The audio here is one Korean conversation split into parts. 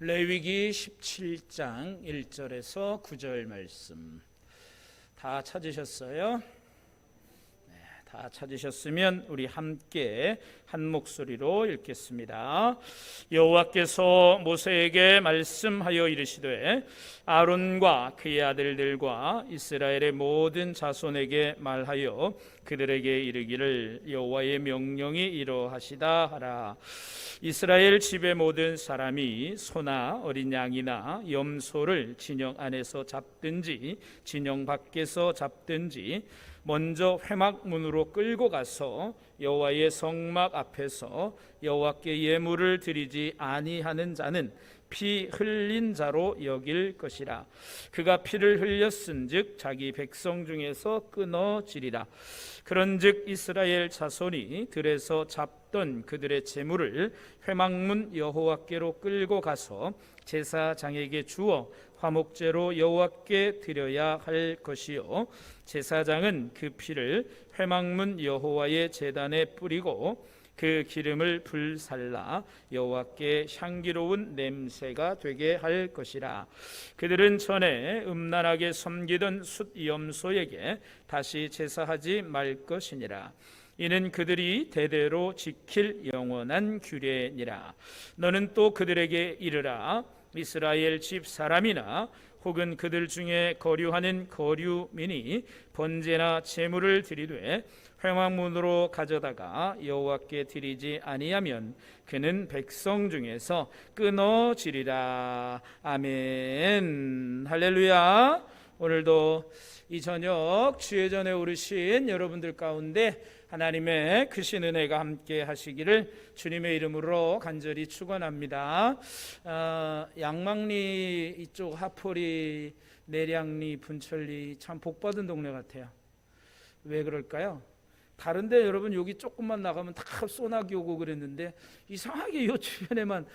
레위기 17장 1절에서 9절 말씀 다 찾으셨어요? 다 찾으셨으면 우리 함께 한 목소리로 읽겠습니다. 여호와께서 모세에게 말씀하여 이르시되 아론과 그의 아들들과 이스라엘의 모든 자손에게 말하여 그들에게 이르기를 여호와의 명령이 이러하시다 하라. 이스라엘 집의 모든 사람이 소나 어린 양이나 염소를 진영 안에서 잡든지 진영 밖에서 잡든지 먼저 회막문으로 끌고 가서 여호와의 성막 앞에서 여호와께 예물을 드리지 아니하는 자는 피 흘린 자로 여길 것이라. 그가 피를 흘렸은즉 자기 백성 중에서 끊어지리라. 그런즉 이스라엘 자손이 들에서 잡던 그들의 재물을 회막문 여호와께로 끌고 가서 제사장에게 주어 화목제로 여호와께 드려야 할 것이요 제사장은 그 피를 회막문 여호와의 제단에 뿌리고 그 기름을 불살라 여호와께 향기로운 냄새가 되게 할 것이라. 그들은 전에 음란하게 섬기던 숫 염소에게 다시 제사하지 말 것이니라. 이는 그들이 대대로 지킬 영원한 규례니라. 너는 또 그들에게 이르라. 이스라엘 집 사람이나 혹은 그들 중에 거류하는 거류민이 번제나 제물을 드리되 회막문으로 가져다가 여호와께 드리지 아니하면 그는 백성 중에서 끊어지리라. 아멘. 할렐루야. 오늘도 이 저녁 주의 전에 오르신 여러분들 가운데 하나님의 크신 은혜가 함께 하시기를 주님의 이름으로 간절히 축원합니다. 양망리 이쪽 하포리, 내량리, 분천리 참 복받은 동네 같아요. 왜 그럴까요? 다른데 여러분 여기 조금만 나가면 다 소나기 오고 그랬는데 이상하게 요 주변에만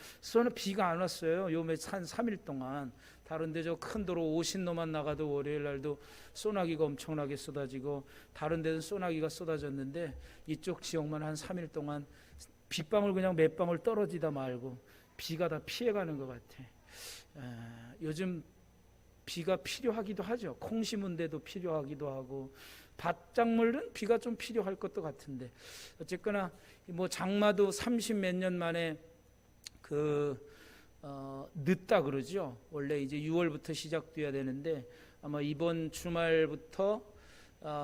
비가 안 왔어요. 요 한 3일 동안. 다른데 저 큰 도로 오신로만 나가도 월요일 날도 소나기가 엄청나게 쏟아지고 다른 데는 소나기가 쏟아졌는데 이쪽 지역만 한 3일 동안 빗방울 그냥 몇 방울 떨어지다 말고 비가 다 피해가는 것 같아. 요즘 비가 필요하기도 하죠. 콩 심은 데도 필요하기도 하고 밭작물은 비가 좀 필요할 것도 같은데 어쨌거나 뭐 장마도 30 몇 년 만에 늦다 그러죠. 원래 이제 6월부터 시작돼야 되는데 아마 이번 주말부터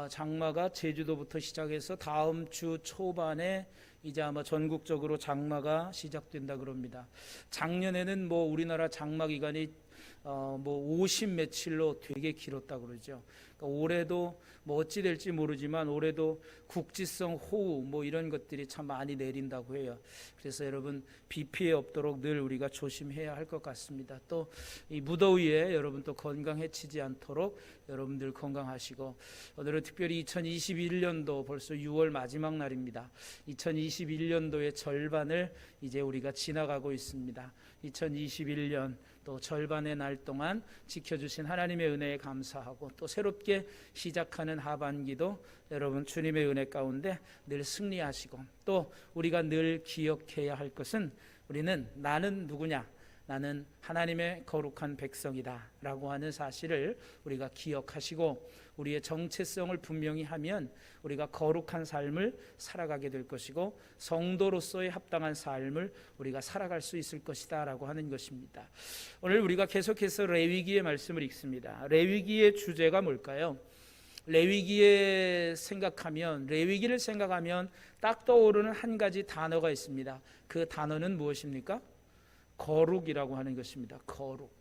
장마가 제주도부터 시작해서 다음 주 초반에 이제 아마 전국적으로 장마가 시작된다 그럽니다. 작년에는 뭐 우리나라 장마 기간이 뭐 50 며칠로 되게 길었다 그러죠. 그러니까 올해도 뭐 어찌 될지 모르지만 올해도 국지성 호우 뭐 이런 것들이 참 많이 내린다고 해요. 그래서 여러분 비 피해 없도록 늘 우리가 조심해야 할 것 같습니다. 또 이 무더위에 여러분 또 건강 해치지 않도록 여러분들 건강하시고 오늘은 특별히 2021년도 벌써 6월 마지막 날입니다. 2021년도의 절반을 이제 우리가 지나가고 있습니다. 2021년 또 절반의 날 동안 지켜주신 하나님의 은혜에 감사하고 또 새롭게 시작하는 하반기도 여러분 주님의 은혜 가운데 늘 승리하시고 또 우리가 늘 기억해야 할 것은 우리는 나는 누구냐? 나는 하나님의 거룩한 백성이다 라고 하는 사실을 우리가 기억하시고 우리의 정체성을 분명히 하면 우리가 거룩한 삶을 살아가게 될 것이고 성도로서의 합당한 삶을 우리가 살아갈 수 있을 것이다 라고 하는 것입니다. 오늘 우리가 계속해서 레위기의 말씀을 읽습니다. 레위기의 주제가 뭘까요? 레위기를 생각하면 딱 떠오르는 한 가지 단어가 있습니다. 그 단어는 무엇입니까? 거룩이라고 하는 것입니다. 거룩.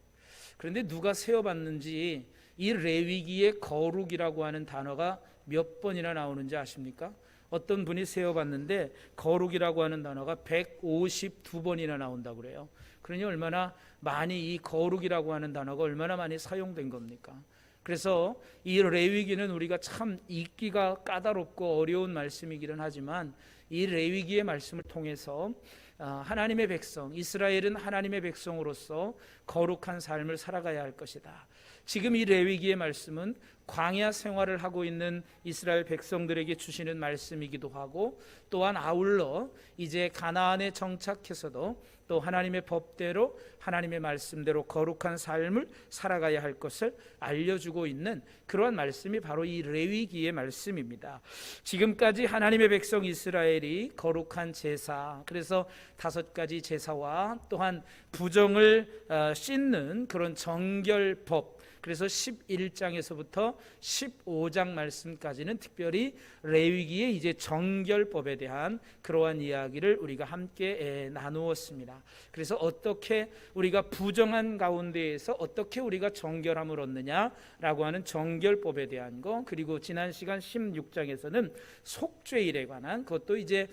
그런데 누가 세어봤는지 이 레위기의 거룩이라고 하는 단어가 몇 번이나 나오는지 아십니까? 어떤 분이 세어봤는데 거룩이라고 하는 단어가 152번이나 나온다고 그래요. 그러니 얼마나 많이 이 거룩이라고 하는 단어가 얼마나 많이 사용된 겁니까? 그래서 이 레위기는 우리가 참 읽기가 까다롭고 어려운 말씀이기는 하지만 이 레위기의 말씀을 통해서 하나님의 백성, 이스라엘은 하나님의 백성으로서 거룩한 삶을 살아가야 할 것이다. 지금 이 레위기의 말씀은 광야 생활을 하고 있는 이스라엘 백성들에게 주시는 말씀이기도 하고, 또한 아울러 이제 가나안에 정착해서도 또 하나님의 법대로 하나님의 말씀대로 거룩한 삶을 살아가야 할 것을 알려주고 있는 그러한 말씀이 바로 이 레위기의 말씀입니다. 지금까지 하나님의 백성 이스라엘이 거룩한 제사, 그래서 5가지 제사와 또한 부정을 씻는 그런 정결법, 그래서 11장에서부터 15장 말씀까지는 특별히 레위기의 이제 정결법에 대한 그러한 이야기를 우리가 함께 나누었습니다. 그래서 어떻게 우리가 부정한 가운데에서 어떻게 우리가 정결함을 얻느냐라고 하는 정결법에 대한 거, 그리고 지난 시간 16장에서는 속죄일에 관한 그것도 이제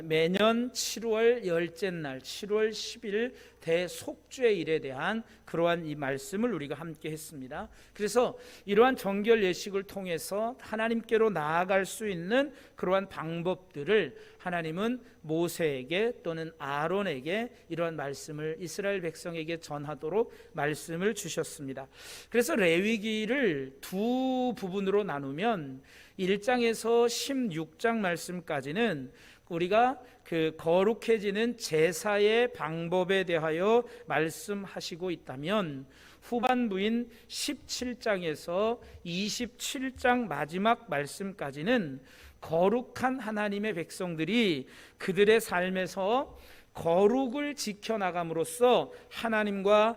매년 7월 열째 날 7월 10일 대속죄일에 대한 그러한 이 말씀을 우리가 함께 했습니다. 그래서 이러한 정결 예식을 통해서 하나님께로 나아갈 수 있는 그러한 방법들을 하나님은 모세에게 또는 아론에게 이러한 말씀을 이스라엘 백성에게 전하도록 말씀을 주셨습니다. 그래서 레위기를 두 부분으로 나누면 1장에서 16장 말씀까지는 우리가 그 거룩해지는 제사의 방법에 대하여 말씀하시고 있다면, 후반부인 17장에서 27장 마지막 말씀까지는 거룩한 하나님의 백성들이 그들의 삶에서 거룩을 지켜나감으로써 하나님과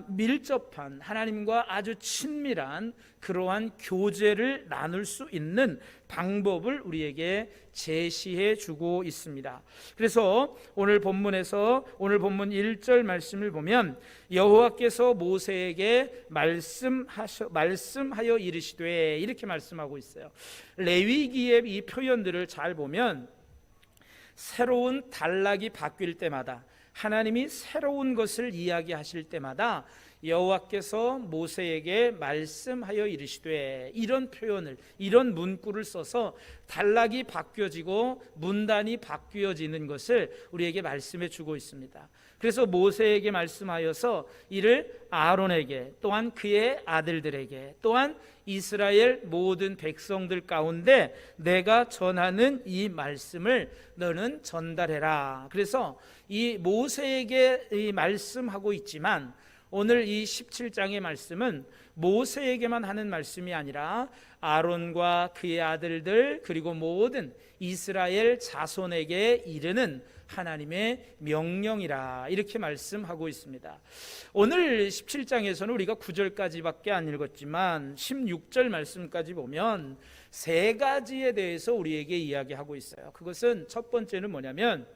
밀접한, 하나님과 아주 친밀한 그러한 교제를 나눌 수 있는 방법을 우리에게 제시해 주고 있습니다. 그래서 오늘 본문에서 오늘 본문 1절 말씀을 보면 여호와께서 모세에게 말씀하여 이르시되, 이렇게 말씀하고 있어요. 레위기의 이 표현들을 잘 보면 새로운 단락이 바뀔 때마다, 하나님이 새로운 것을 이야기하실 때마다 여호와께서 모세에게 말씀하여 이르시되, 이런 표현을, 이런 문구를 써서 단락이 바뀌어지고 문단이 바뀌어지는 것을 우리에게 말씀해 주고 있습니다. 그래서 모세에게 말씀하여서 이를 아론에게, 또한 그의 아들들에게, 또한 이스라엘 모든 백성들 가운데 내가 전하는 이 말씀을 너는 전달해라. 그래서 이 모세에게 이 말씀하고 있지만, 오늘 이 17장의 말씀은 모세에게만 하는 말씀이 아니라 아론과 그의 아들들, 그리고 모든 이스라엘 자손에게 이르는 하나님의 명령이라, 이렇게 말씀하고 있습니다. 오늘 17장에서는 우리가 9절까지밖에 안 읽었지만 16절 말씀까지 보면 3가지에 대해서 우리에게 이야기하고 있어요. 그것은 첫 번째는 뭐냐면,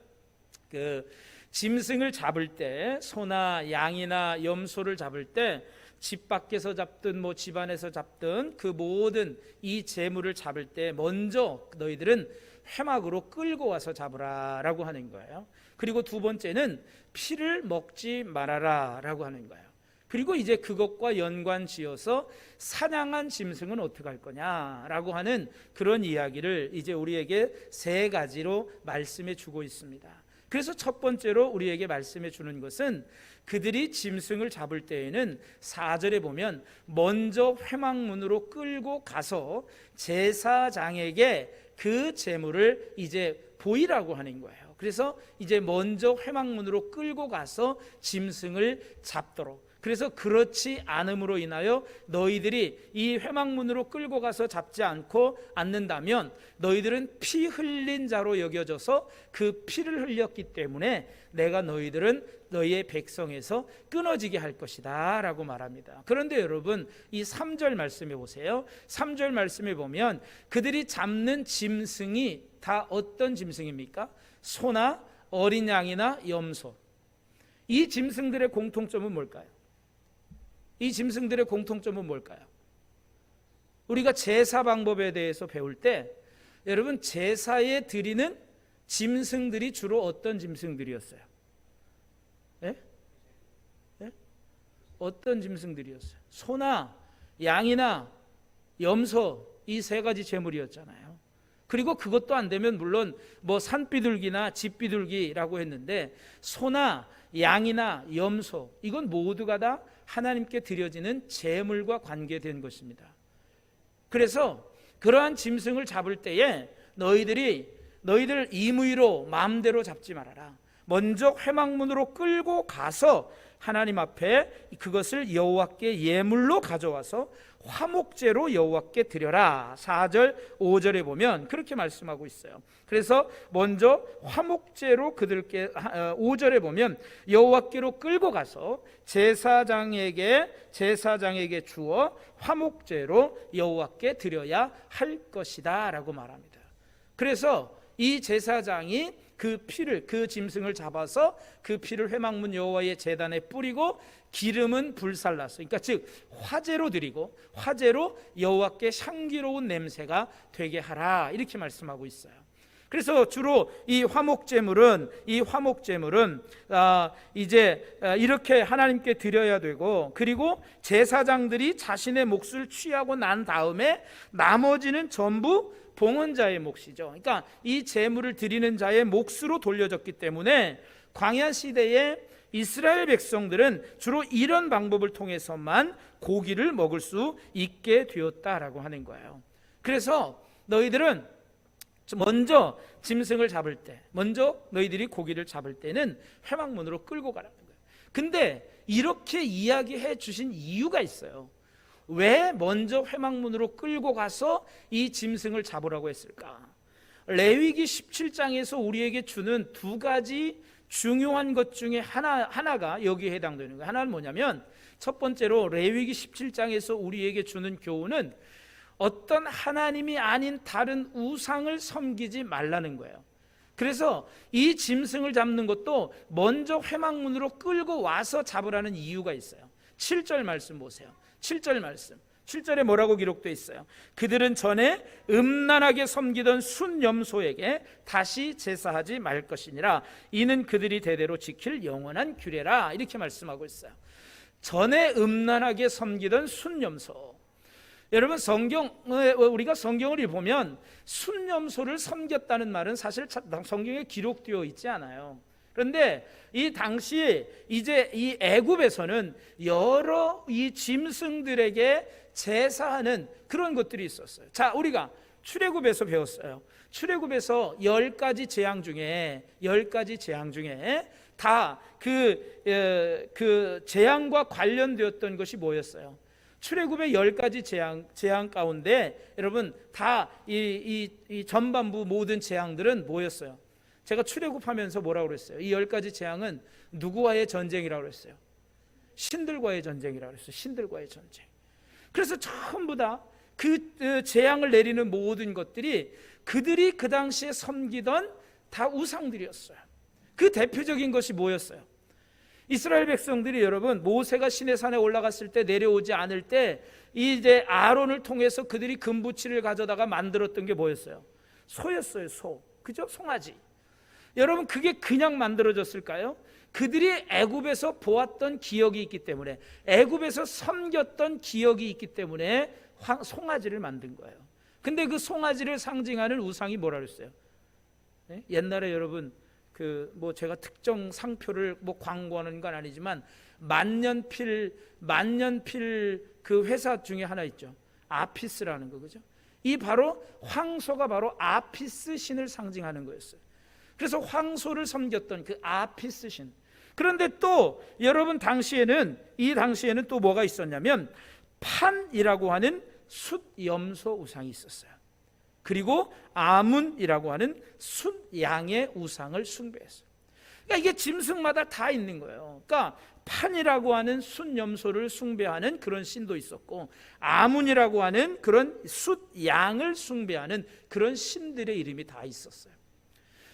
짐승을 잡을 때, 소나 양이나 염소를 잡을 때 집 밖에서 잡든 뭐 집 안에서 잡든 그 모든 이 재물을 잡을 때 먼저 너희들은 회막으로 끌고 와서 잡으라 라고 하는 거예요. 그리고 두 번째는 피를 먹지 말아라 라고 하는 거예요. 그리고 이제 그것과 연관지어서 사냥한 짐승은 어떻게 할 거냐라고 하는 그런 이야기를 이제 우리에게 3가지로 말씀해 주고 있습니다. 그래서 첫 번째로 우리에게 말씀해 주는 것은, 그들이 짐승을 잡을 때에는 4절에 보면 먼저 회막문으로 끌고 가서 제사장에게 그 제물을 이제 보이라고 하는 거예요. 그래서 이제 먼저 회막문으로 끌고 가서 짐승을 잡도록, 그래서 그렇지 않음으로 인하여 너희들이 이 회막문으로 끌고 가서 잡지 않는다면 너희들은 피 흘린 자로 여겨져서 그 피를 흘렸기 때문에 내가 너희들은 너희의 백성에서 끊어지게 할 것이다 라고 말합니다. 그런데 여러분, 이 3절 말씀해 보세요. 3절 말씀에 보면 그들이 잡는 짐승이 다 어떤 짐승입니까? 소나 어린 양이나 염소. 이 짐승들의 공통점은 뭘까요? 이 짐승들의 공통점은 뭘까요? 우리가 제사 방법에 대해서 배울 때, 여러분, 제사에 드리는 짐승들이 주로 어떤 짐승들이었어요? 예? 예? 어떤 짐승들이었어요? 소나 양이나 염소, 이 3가지 제물이었잖아요. 그리고 그것도 안 되면 물론 뭐 산비둘기나 집비둘기라고 했는데, 소나 양이나 염소, 이건 모두가 다 하나님께 드려지는 제물과 관계된 것입니다. 그래서 그러한 짐승을 잡을 때에 너희들 임의로 마음대로 잡지 말아라. 먼저 회막문으로 끌고 가서 하나님 앞에 그것을 여호와께 예물로 가져와서 화목제로 여호와께 드려라. 4절 5절에 보면 그렇게 말씀하고 있어요. 그래서 먼저 화목제로 그들께 5절에 보면 여호와께로 끌고 가서 제사장에게 주어 화목제로 여호와께 드려야 할 것이다 라고 말합니다. 그래서 이 제사장이 그 짐승을 잡아서 그 피를 회막문 여호와의 제단에 뿌리고 기름은 불살라서, 그러니까 즉 화제로 드리고 화제로 여호와께 향기로운 냄새가 되게 하라, 이렇게 말씀하고 있어요. 그래서 주로 이 화목제물은 이제 이렇게 하나님께 드려야 되고, 그리고 제사장들이 자신의 몫을 취하고 난 다음에 나머지는 전부 봉헌자의 몫이죠. 그러니까 이 제물을 드리는 자의 몫으로 돌려졌기 때문에 광야 시대에 이스라엘 백성들은 주로 이런 방법을 통해서만 고기를 먹을 수 있게 되었다라고 하는 거예요. 그래서 너희들은 먼저 짐승을 잡을 때, 먼저 너희들이 고기를 잡을 때는 회막문으로 끌고 가라는 거예요. 근데 이렇게 이야기해 주신 이유가 있어요. 왜 먼저 회막문으로 끌고 가서 이 짐승을 잡으라고 했을까? 레위기 17장에서 우리에게 주는 두 가지 중요한 것 중에 하나가 여기에 해당되는 거예요. 하나는 뭐냐면, 첫 번째로 레위기 17장에서 우리에게 주는 교훈은 어떤 하나님이 아닌 다른 우상을 섬기지 말라는 거예요. 그래서 이 짐승을 잡는 것도 먼저 회막문으로 끌고 와서 잡으라는 이유가 있어요. 7절 말씀 보세요. 7절 말씀. 7절에 뭐라고 기록되어 있어요? 그들은 전에 음란하게 섬기던 순염소에게 다시 제사하지 말 것이니라. 이는 그들이 대대로 지킬 영원한 규례라. 이렇게 말씀하고 있어요. 전에 음란하게 섬기던 순염소. 여러분, 우리가 성경을 보면 순염소를 섬겼다는 말은 사실 성경에 기록되어 있지 않아요. 그런데 이 당시에 이제 이 애굽에서는 여러 이 짐승들에게 제사하는 그런 것들이 있었어요. 자, 우리가 출애굽에서 배웠어요. 출애굽에서 10가지 재앙 중에 다 그 재앙과 관련되었던 것이 뭐였어요? 출애굽의 10가지 재앙 가운데 여러분 다 이 전반부 모든 재앙들은 뭐였어요? 제가 출애굽하면서 뭐라고 그랬어요? 이 10가지 재앙은 누구와의 전쟁이라고 그랬어요? 신들과의 전쟁이라고 그랬어요. 신들과의 전쟁. 그래서 전부 다 그 재앙을 내리는 모든 것들이 그들이 그 당시에 섬기던 다 우상들이었어요. 그 대표적인 것이 뭐였어요? 이스라엘 백성들이 여러분 모세가 시내 산에 올라갔을 때 내려오지 않을 때 이제 아론을 통해서 그들이 금부치를 가져다가 만들었던 게 뭐였어요? 소였어요. 소. 그죠? 송아지. 여러분, 그게 그냥 만들어졌을까요? 그들이 애굽에서 보았던 기억이 있기 때문에, 애굽에서 섬겼던 기억이 있기 때문에 송아지를 만든 거예요. 근데 그 송아지를 상징하는 우상이 뭐라 그랬어요? 네? 옛날에 여러분 뭐 제가 특정 상표를 뭐 광고하는 건 아니지만 만년필 그 회사 중에 하나 있죠. 아피스라는 거, 그죠? 이 바로 황소가 바로 아피스 신을 상징하는 거였어요. 그래서 황소를 섬겼던 그 아피스 신. 그런데 또 여러분 당시에는 또 뭐가 있었냐면 판이라고 하는 숫염소 우상이 있었어요. 그리고 아문이라고 하는 숫양의 우상을 숭배했어요. 그러니까 이게 짐승마다 다 있는 거예요. 그러니까 판이라고 하는 숫염소를 숭배하는 그런 신도 있었고, 아문이라고 하는 그런 숫양을 숭배하는 그런 신들의 이름이 다 있었어요.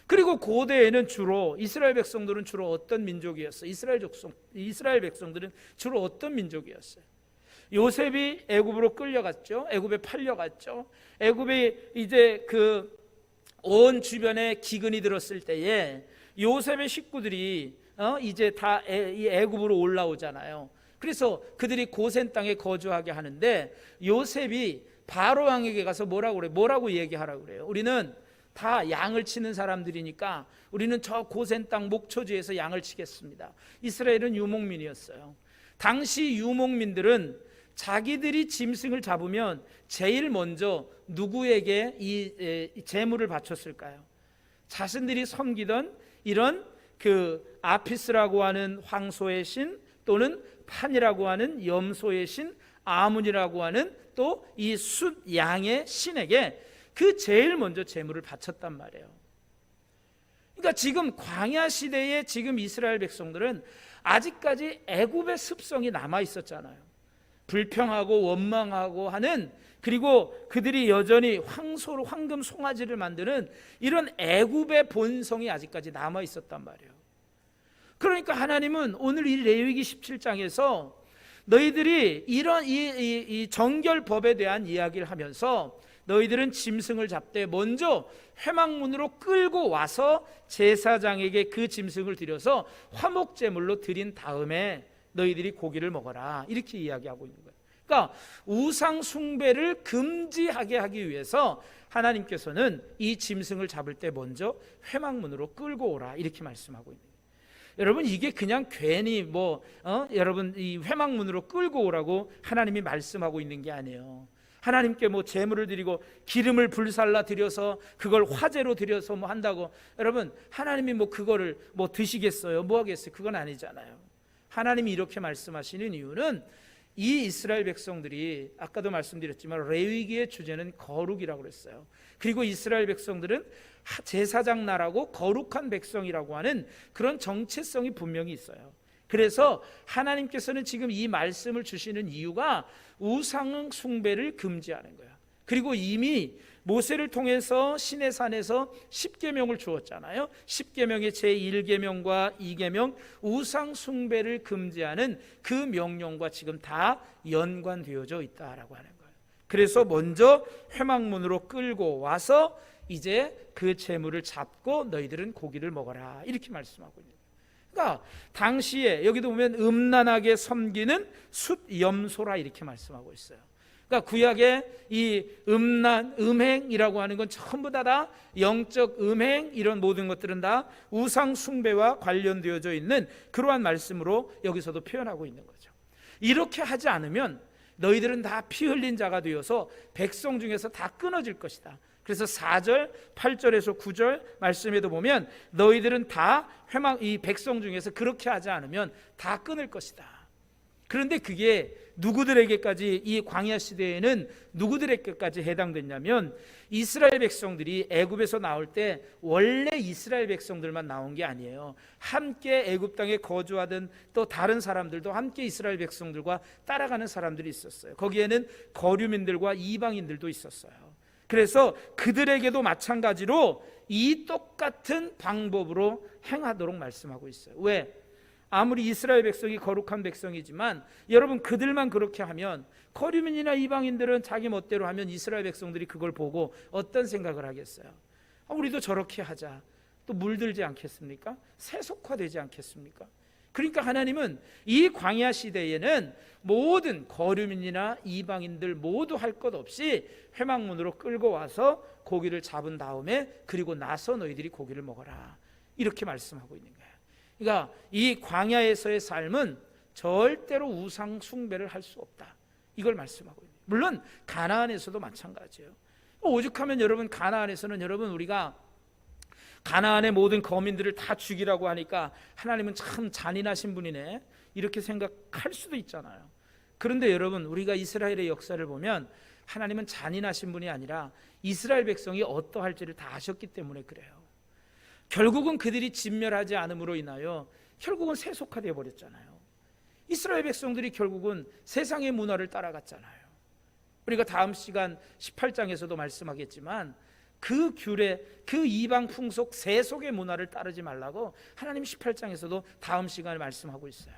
그리고 고대에는 주로 이스라엘 백성들은 주로 어떤 민족이었어요? 이스라엘 백성들은 주로 어떤 민족이었어요? 요셉이 애굽으로 끌려갔죠. 애굽에 팔려갔죠. 애굽에 이제 그 온 주변에 기근이 들었을 때에 요셉의 식구들이 이제 다 이 애굽으로 올라오잖아요. 그래서 그들이 고센 땅에 거주하게 하는데 요셉이 바로 왕에게 가서 뭐라고 얘기하라고 그래요? 우리는 다 양을 치는 사람들이니까 우리는 저 고센 땅 목초지에서 양을 치겠습니다. 이스라엘은 유목민이었어요. 당시 유목민들은 자기들이 짐승을 잡으면 제일 먼저 누구에게 이 제물을 바쳤을까요? 자신들이 섬기던 이런 그 아피스라고 하는 황소의 신, 또는 판이라고 하는 염소의 신, 아문이라고 하는 또 이 숫 양의 신에게 그 제일 먼저 제물을 바쳤단 말이에요. 그러니까 지금 광야 시대에 지금 이스라엘 백성들은 아직까지 애굽의 습성이 남아 있었잖아요. 불평하고 원망하고 하는, 그리고 그들이 여전히 황소로 황금 송아지를 만드는 이런 애굽의 본성이 아직까지 남아 있었단 말이에요. 그러니까 하나님은 오늘 이 레위기 17장에서 너희들이 이런 이 정결법에 대한 이야기를 하면서 너희들은 짐승을 잡되 먼저 회막문으로 끌고 와서 제사장에게 그 짐승을 드려서 화목제물로 드린 다음에 너희들이 고기를 먹어라, 이렇게 이야기하고 있는 거예요. 그러니까 우상 숭배를 금지하게 하기 위해서 하나님께서는 이 짐승을 잡을 때 먼저 회막문으로 끌고 오라, 이렇게 말씀하고 있는 거예요. 여러분, 이게 그냥 괜히 여러분 이 회막문으로 끌고 오라고 하나님이 말씀하고 있는 게 아니에요. 하나님께 제물을 드리고 기름을 불살라 드려서 그걸 화제로 드려서 한다고, 여러분 하나님이 그거를 드시겠어요? 뭐 하겠어요? 그건 아니잖아요. 하나님이 이렇게 말씀하시는 이유는 이 이스라엘 백성들이, 아까도 말씀드렸지만 레위기의 주제는 거룩이라고 그랬어요. 그리고 이스라엘 백성들은 제사장 나라고 거룩한 백성이라고 하는 그런 정체성이 분명히 있어요. 그래서 하나님께서는 지금 이 말씀을 주시는 이유가 우상 숭배를 금지하는 거야. 그리고 이미 모세를 통해서 시내산에서 10계명을 주었잖아요. 10계명의 제1계명과 2계명 우상 숭배를 금지하는 그 명령과 지금 다 연관되어져 있다라고 하는 거예요. 그래서 먼저 회막문으로 끌고 와서 이제 그 제물을 잡고 너희들은 고기를 먹어라, 이렇게 말씀하고 있는 거예요. 그러니까 당시에 여기도 보면 음란하게 섬기는 숫 염소라, 이렇게 말씀하고 있어요. 그러니까 구약의 이 음란, 음행이라고 하는 건 전부 다 영적 음행, 이런 모든 것들은 다 우상 숭배와 관련되어져 있는 그러한 말씀으로 여기서도 표현하고 있는 거죠. 이렇게 하지 않으면 너희들은 다 피 흘린 자가 되어서 백성 중에서 다 끊어질 것이다. 그래서 4절, 8절에서 9절 말씀에도 보면 너희들은 다 이 백성 중에서 그렇게 하지 않으면 다 끊을 것이다. 그런데 그게 누구들에게까지, 이 광야 시대에는 누구들에게까지 해당됐냐면 이스라엘 백성들이 애굽에서 나올 때 원래 이스라엘 백성들만 나온 게 아니에요. 함께 애굽 땅에 거주하던 또 다른 사람들도 함께 이스라엘 백성들과 따라가는 사람들이 있었어요. 거기에는 거류민들과 이방인들도 있었어요. 그래서 그들에게도 마찬가지로 이 똑같은 방법으로 행하도록 말씀하고 있어요. 왜? 아무리 이스라엘 백성이 거룩한 백성이지만 여러분, 그들만 그렇게 하면 거류민이나 이방인들은 자기 멋대로 하면 이스라엘 백성들이 그걸 보고 어떤 생각을 하겠어요? 우리도 저렇게 하자. 또 물들지 않겠습니까? 세속화되지 않겠습니까? 그러니까 하나님은 이 광야 시대에는 모든 거류민이나 이방인들 모두 할 것 없이 회막문으로 끌고 와서 고기를 잡은 다음에 그리고 나서 너희들이 고기를 먹어라, 이렇게 말씀하고 있는 거예요. 그러니까 이 광야에서의 삶은 절대로 우상 숭배를 할 수 없다, 이걸 말씀하고 있는 거예요. 물론 가나안에서도 마찬가지예요. 오죽하면 여러분, 가나안에서는 여러분 우리가 가나안의 모든 거민들을 다 죽이라고 하니까 하나님은 참 잔인하신 분이네, 이렇게 생각할 수도 있잖아요. 그런데 여러분, 우리가 이스라엘의 역사를 보면 하나님은 잔인하신 분이 아니라 이스라엘 백성이 어떠할지를 다 아셨기 때문에 그래요. 결국은 그들이 진멸하지 않음으로 인하여 결국은 세속화되어 버렸잖아요. 이스라엘 백성들이 결국은 세상의 문화를 따라갔잖아요. 우리가 다음 시간 18장에서도 말씀하겠지만 그 규례, 그 이방 풍속, 세속의 문화를 따르지 말라고 하나님 18장에서도 다음 시간에 말씀하고 있어요.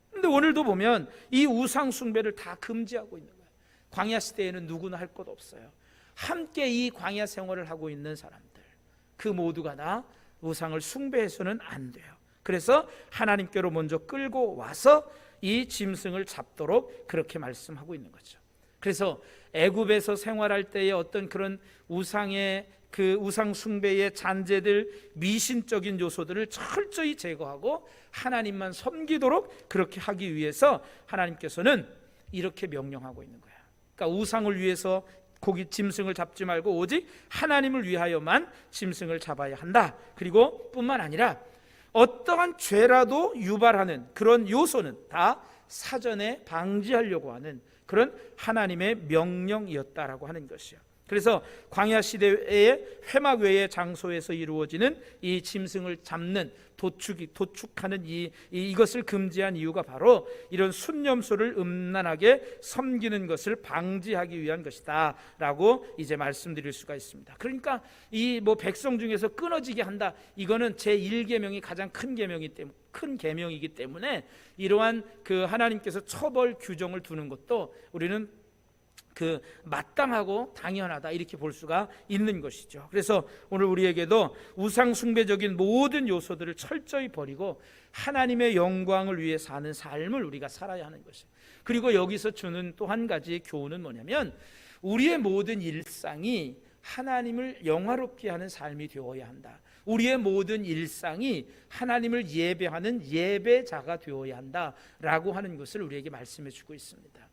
그런데 오늘도 보면 이 우상 숭배를 다 금지하고 있는 거예요. 광야 시대에는 누구나 할 것 없어요. 함께 이 광야 생활을 하고 있는 사람들, 그 모두가 다 우상을 숭배해서는 안 돼요. 그래서 하나님께로 먼저 끌고 와서 이 짐승을 잡도록 그렇게 말씀하고 있는 거죠. 그래서 애굽에서 생활할 때의 어떤 그런 우상의 그 우상 숭배의 잔재들, 미신적인 요소들을 철저히 제거하고 하나님만 섬기도록 그렇게 하기 위해서 하나님께서는 이렇게 명령하고 있는 거야. 그러니까 우상을 위해서 고기 짐승을 잡지 말고 오직 하나님을 위하여만 짐승을 잡아야 한다. 그리고 뿐만 아니라 어떠한 죄라도 유발하는 그런 요소는 다 사전에 방지하려고 하는 그런 하나님의 명령이었다라고 하는 것이요. 그래서 광야 시대의 회막 외의 장소에서 이루어지는 이 짐승을 잡는 도축하는 이것을 금지한 이유가 바로 이런 순념소를 음란하게 섬기는 것을 방지하기 위한 것이다라고 이제 말씀드릴 수가 있습니다. 그러니까 이 백성 중에서 끊어지게 한다. 이거는 제1계명이 가장 큰 계명이기 때문에 이러한 그 하나님께서 처벌 규정을 두는 것도 우리는 마땅하고 당연하다 이렇게 볼 수가 있는 것이죠. 그래서 오늘 우리에게도 우상 숭배적인 모든 요소들을 철저히 버리고 하나님의 영광을 위해 사는 삶을 우리가 살아야 하는 것이에요. 그리고 여기서 주는 또 한 가지의 교훈은 뭐냐면 우리의 모든 일상이 하나님을 영화롭게 하는 삶이 되어야 한다. 우리의 모든 일상이 하나님을 예배하는 예배자가 되어야 한다라고 하는 것을 우리에게 말씀해 주고 있습니다.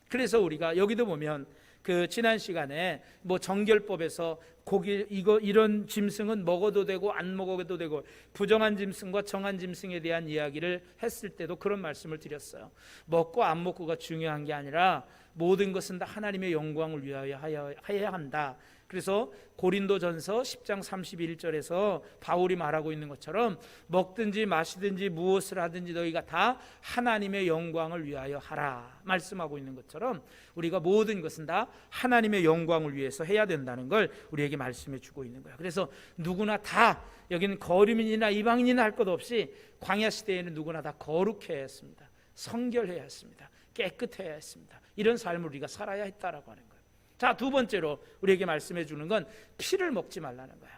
그래서 우리가 여기도 보면 그 지난 시간에 정결법에서 고기 이런 짐승은 먹어도 되고 안 먹어도 되고 부정한 짐승과 정한 짐승에 대한 이야기를 했을 때도 그런 말씀을 드렸어요. 먹고 안 먹고가 중요한 게 아니라 모든 것은 다 하나님의 영광을 위하여 해야 한다. 그래서 고린도전서 10장 31절에서 바울이 말하고 있는 것처럼 먹든지 마시든지 무엇을 하든지 너희가 다 하나님의 영광을 위하여 하라 말씀하고 있는 것처럼 우리가 모든 것은 다 하나님의 영광을 위해서 해야 된다는 걸 우리에게 말씀해 주고 있는 거예요. 그래서 누구나 다 여기는 거류민이나 이방인이나 할 것 없이 광야 시대에는 누구나 다 거룩해야 했습니다. 성결해야 했습니다. 깨끗해야 했습니다. 이런 삶을 우리가 살아야 했다라고 하는 거예요. 자, 두 번째로 우리에게 말씀해 주는 건 피를 먹지 말라는 거예요.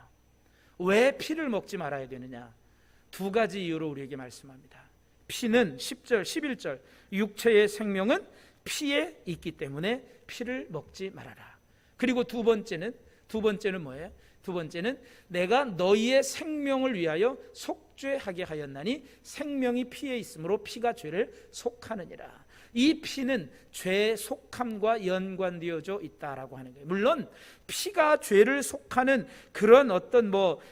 왜 피를 먹지 말아야 되느냐? 두 가지 이유로 우리에게 말씀합니다. 피는 10절, 11절 육체의 생명은 피에 있기 때문에 피를 먹지 말아라. 그리고 두 번째는 뭐예요? 두 번째는 내가 너희의 생명을 위하여 속죄하게 하였나니 생명이 피에 있으므로 피가 죄를 속하느니라. 이 피는 죄의 속함과 연관되어져 있다라고 하는 거예요. 물론 피가 죄를 속하는 그런 어떤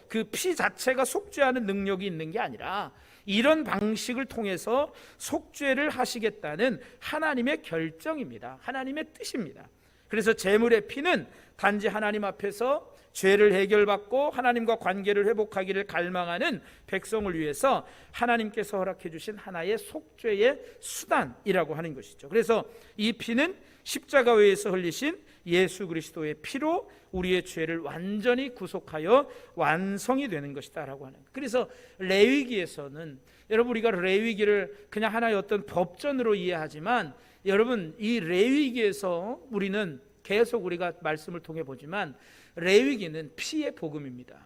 그 피 자체가 속죄하는 능력이 있는 게 아니라 이런 방식을 통해서 속죄를 하시겠다는 하나님의 결정입니다. 하나님의 뜻입니다. 그래서 제물의 피는 단지 하나님 앞에서 죄를 해결받고 하나님과 관계를 회복하기를 갈망하는 백성을 위해서 하나님께서 허락해 주신 하나의 속죄의 수단이라고 하는 것이죠. 그래서 이 피는 십자가 위에서 흘리신 예수 그리스도의 피로 우리의 죄를 완전히 구속하여 완성이 되는 것이다라고 하는 거예요. 그래서 레위기에서는 여러분 우리가 레위기를 그냥 하나의 어떤 법전으로 이해하지만 여러분 이 레위기에서 우리는 계속 우리가 말씀을 통해 보지만 레위기는 피의 복음입니다.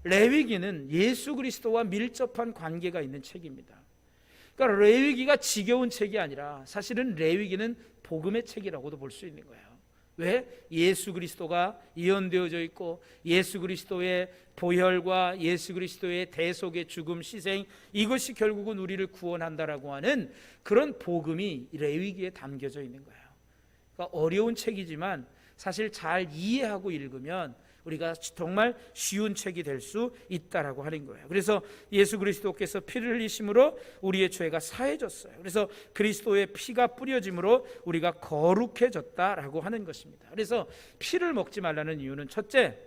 레위기는 예수 그리스도와 밀접한 관계가 있는 책입니다. 그러니까 레위기가 지겨운 책이 아니라 사실은 레위기는 복음의 책이라고도 볼 수 있는 거예요. 왜? 예수 그리스도가 예언되어져 있고 예수 그리스도의 보혈과 예수 그리스도의 대속의 죽음, 희생 이것이 결국은 우리를 구원한다라고 하는 그런 복음이 레위기에 담겨져 있는 거예요. 그러니까 어려운 책이지만 사실 잘 이해하고 읽으면 우리가 정말 쉬운 책이 될 수 있다라고 하는 거예요. 그래서 예수 그리스도께서 피를 흘리심으로 우리의 죄가 사해졌어요. 그래서 그리스도의 피가 뿌려짐으로 우리가 거룩해졌다라고 하는 것입니다. 그래서 피를 먹지 말라는 이유는 첫째,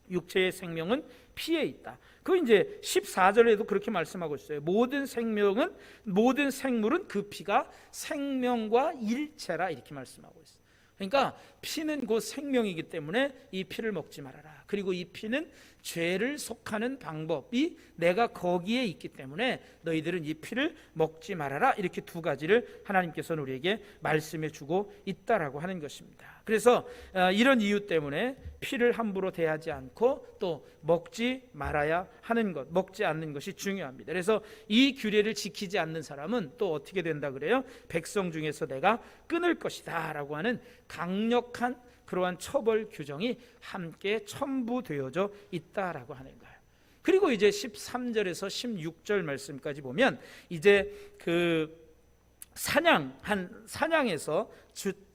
육체의 생명은 피에 있다. 그 이제 14절에도 그렇게 말씀하고 있어요. 모든 생물은 그 피가 생명과 일체라 이렇게 말씀하고 있어요. 그러니까 피는 곧 생명이기 때문에 이 피를 먹지 말아라. 그리고 이 피는 죄를 속하는 방법이 내가 거기에 있기 때문에 너희들은 이 피를 먹지 말아라. 이렇게 두 가지를 하나님께서는 우리에게 말씀해 주고 있다라고 하는 것입니다. 그래서 이런 이유 때문에 피를 함부로 대하지 않고 또 먹지 말아야 하는 것, 먹지 않는 것이 중요합니다. 그래서 이 규례를 지키지 않는 사람은 또 어떻게 된다 그래요? 백성 중에서 내가 끊을 것이다 라고 하는 강력한 그러한 처벌 규정이 함께 첨부되어져 있다라고 하는 거예요. 그리고 이제 13절에서 16절 말씀까지 보면 이제 그 사냥에서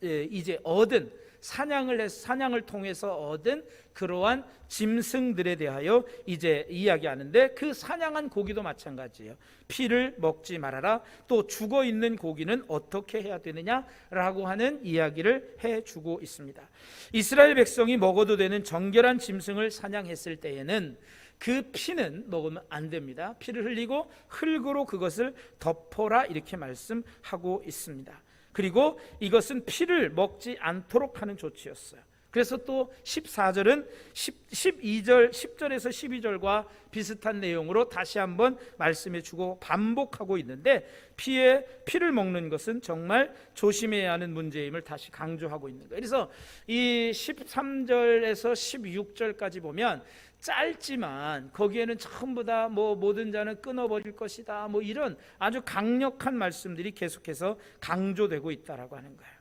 이제 얻은 사냥을 통해서 얻은 그러한 짐승들에 대하여 이제 이야기하는데, 그 사냥한 고기도 마찬가지예요. 피를 먹지 말아라. 또 죽어 있는 고기는 어떻게 해야 되느냐라고 하는 이야기를 해주고 있습니다. 이스라엘 백성이 먹어도 되는 정결한 짐승을 사냥했을 때에는 그 피는 먹으면 안 됩니다. 피를 흘리고 흙으로 그것을 덮어라, 이렇게 말씀하고 있습니다. 그리고 이것은 피를 먹지 않도록 하는 조치였어요. 그래서 또 14절은 10절에서 12절과 비슷한 내용으로 다시 한번 말씀해 주고 반복하고 있는데, 피를 먹는 것은 정말 조심해야 하는 문제임을 다시 강조하고 있는 거예요. 그래서 이 13절에서 16절까지 보면 짧지만 거기에는 전부 다 모든 자는 끊어버릴 것이다, 이런 아주 강력한 말씀들이 계속해서 강조되고 있다라고 하는 거예요.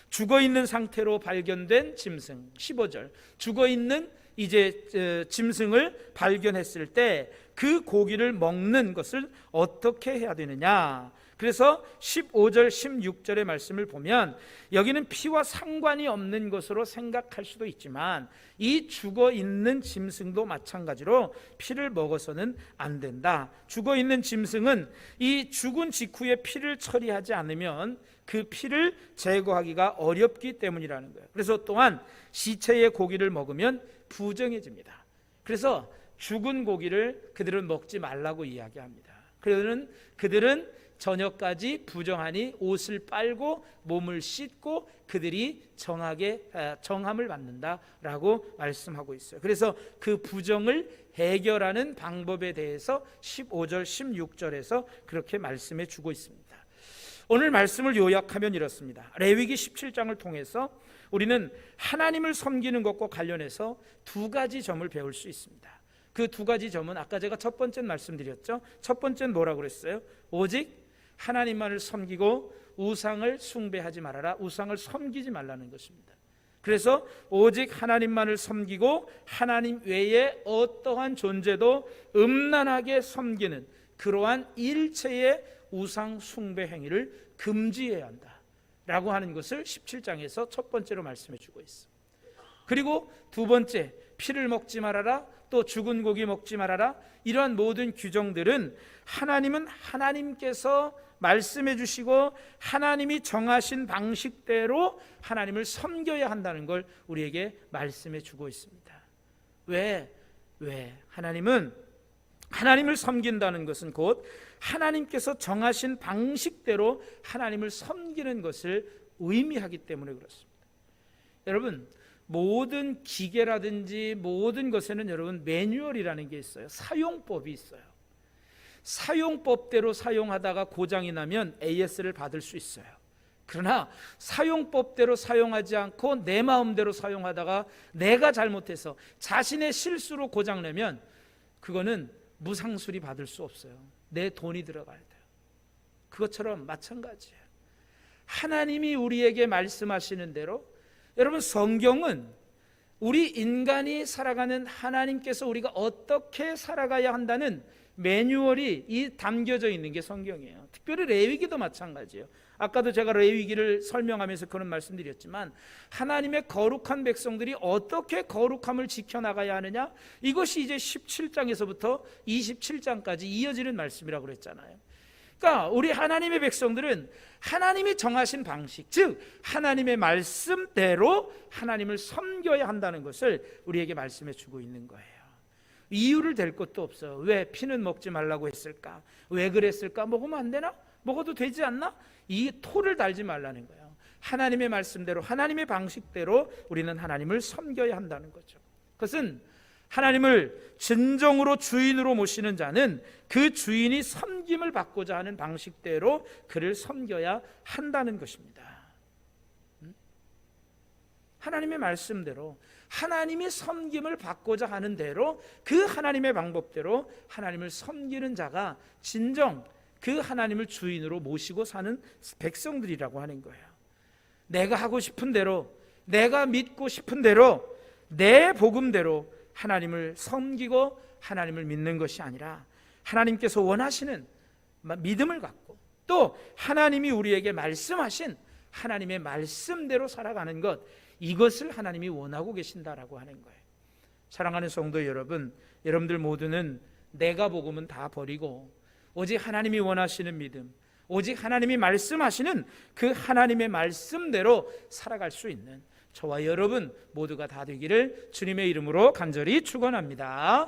죽어 있는 상태로 발견된 짐승, 15절, 죽어 있는 이제 짐승을 발견했을 때 그 고기를 먹는 것을 어떻게 해야 되느냐. 그래서 15절 16절의 말씀을 보면 여기는 피와 상관이 없는 것으로 생각할 수도 있지만, 이 죽어 있는 짐승도 마찬가지로 피를 먹어서는 안 된다. 죽어 있는 짐승은 이 죽은 직후에 피를 처리하지 않으면 그 피를 제거하기가 어렵기 때문이라는 거예요. 그래서 또한 시체의 고기를 먹으면 부정해집니다. 그래서 죽은 고기를 그들은 먹지 말라고 이야기합니다. 그들은 저녁까지 부정하니 옷을 빨고 몸을 씻고 그들이 정함을 받는다라고 말씀하고 있어요. 그래서 그 부정을 해결하는 방법에 대해서 15절 16절에서 그렇게 말씀해 주고 있습니다. 오늘 말씀을 요약하면 이렇습니다. 레위기 17장을 통해서 우리는 하나님을 섬기는 것과 관련해서 두 가지 점을 배울 수 있습니다. 그 두 가지 점은 아까 제가 첫 번째 말씀드렸죠. 첫 번째는 뭐라고 그랬어요? 오직 하나님만을 섬기고 우상을 숭배하지 말아라. 우상을 섬기지 말라는 것입니다. 그래서 오직 하나님만을 섬기고 하나님 외에 어떠한 존재도 음란하게 섬기는 그러한 일체의 우상 숭배 행위를 금지해야 한다라고 하는 것을 17장에서 첫 번째로 말씀해 주고 있습니다. 그리고 두 번째, 피를 먹지 말아라, 또 죽은 고기 먹지 말아라, 이러한 모든 규정들은 하나님은 하나님께서 말씀해 주시고 하나님이 정하신 방식대로 하나님을 섬겨야 한다는 걸 우리에게 말씀해 주고 있습니다. 왜? 하나님은 하나님을 섬긴다는 것은 곧 하나님께서 정하신 방식대로 하나님을 섬기는 것을 의미하기 때문에 그렇습니다. 여러분, 모든 기계라든지 모든 것에는 여러분 매뉴얼이라는 게 있어요. 사용법이 있어요. 사용법대로 사용하다가 고장이 나면 AS를 받을 수 있어요. 그러나 사용법대로 사용하지 않고 내 마음대로 사용하다가 내가 잘못해서 자신의 실수로 고장내면 그거는 무상수리 받을 수 없어요. 내 돈이 들어가야 돼요. 그것처럼 마찬가지예요. 하나님이 우리에게 말씀하시는 대로, 여러분 성경은 우리 인간이 살아가는, 하나님께서 우리가 어떻게 살아가야 한다는 매뉴얼이 담겨져 있는 게 성경이에요. 특별히 레위기도 마찬가지예요. 아까도 제가 레위기를 설명하면서 그런 말씀드렸지만, 하나님의 거룩한 백성들이 어떻게 거룩함을 지켜나가야 하느냐, 이것이 이제 17장에서부터 27장까지 이어지는 말씀이라고 그랬잖아요. 그러니까 우리 하나님의 백성들은 하나님이 정하신 방식, 즉 하나님의 말씀대로 하나님을 섬겨야 한다는 것을 우리에게 말씀해 주고 있는 거예요. 이유를 댈 것도 없어요. 왜 피는 먹지 말라고 했을까? 왜 그랬을까? 먹으면 안 되나? 먹어도 되지 않나? 이 토를 달지 말라는 거예요. 하나님의 말씀대로, 하나님의 방식대로 우리는 하나님을 섬겨야 한다는 거죠. 그것은 하나님을 진정으로 주인으로 모시는 자는 그 주인이 섬김을 받고자 하는 방식대로 그를 섬겨야 한다는 것입니다. 하나님의 말씀대로, 하나님이 섬김을 받고자 하는 대로, 그 하나님의 방법대로 하나님을 섬기는 자가 진정 그 하나님을 주인으로 모시고 사는 백성들이라고 하는 거예요. 내가 하고 싶은 대로, 내가 믿고 싶은 대로 내 복음대로 하나님을 섬기고 하나님을 믿는 것이 아니라 하나님께서 원하시는 믿음을 갖고 또 하나님이 우리에게 말씀하신 하나님의 말씀대로 살아가는 것, 이것을 하나님이 원하고 계신다라고 하는 거예요. 사랑하는 성도 여러분, 여러분들 모두는 내가 복음은 다 버리고 오직 하나님이 원하시는 믿음, 오직 하나님이 말씀하시는 그 하나님의 말씀대로 살아갈 수 있는 저와 여러분 모두가 다 되기를 주님의 이름으로 간절히 축원합니다.